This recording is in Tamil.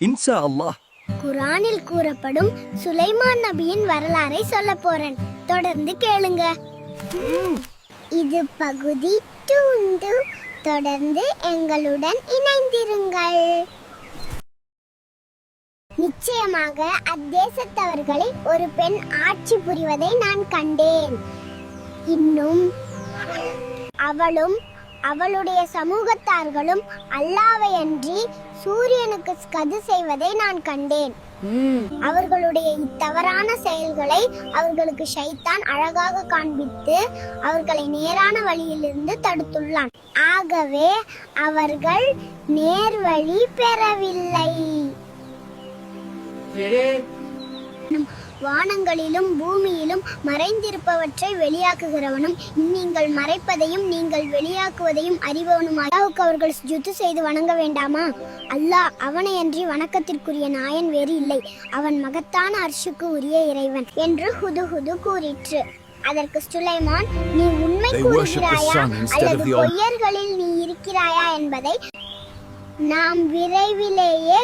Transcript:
இன்ஷா அல்லாஹ். குர்ஆனில் கூறப்படும் சுலைமான் நபியின் வரலாறை சொல்ல போறேன். தொடர்ந்து கேளுங்க. இது பகுதி 2. தொடர்ந்து எங்களுடன் இணைந்திருங்கள். நிச்சயமாக அத்தேசத்தவர்களை ஒரு பெண் ஆட்சி புரிவதை நான் கண்டேன். இன்னும் அவளும் அவளுடைய சமூகத்தார்களும் அல்லாஹ்வை அன்றி சூரியனுக்கு ஸ்கது செய்வதை நான் கண்டேன். அவர்களுடைய இத்தவறான செயல்களை அவர்களுக்கு ஷைத்தான் அழகாக காண்பித்து அவர்களை நேரான வழியிலிருந்து தடுத்துள்ளான். ஆகவே அவர்கள் நேர்வழி பெறவில்லை. வானங்களிலும் பூமியிலும் மறைந்திருப்பவற்றை வெளியாக்குகிறவனும் நீங்கள் மறைப்பதையும் நீங்கள் வெளியாக்குவதையும் அறிபவனும் அல்லாஹ்வுக்கு அவர்கள் சுஜூது செய்து வணங்க வேண்டாமா? அல்லாஹ் அவனையன்றி வணக்கத்திற்குரிய நாயன் வேறு இல்லை. அவன் மகத்தான அர்ஷுக்கு உரிய இறைவன் என்று ஹுதுஹுது கூறிற்று. அதற்கு சுலைமான், நீ உண்மை கூறுகிறாயா அல்லது பொய்யர்களில் நீ இருக்கிறாயா என்பதை நாம் விரைவிலேயே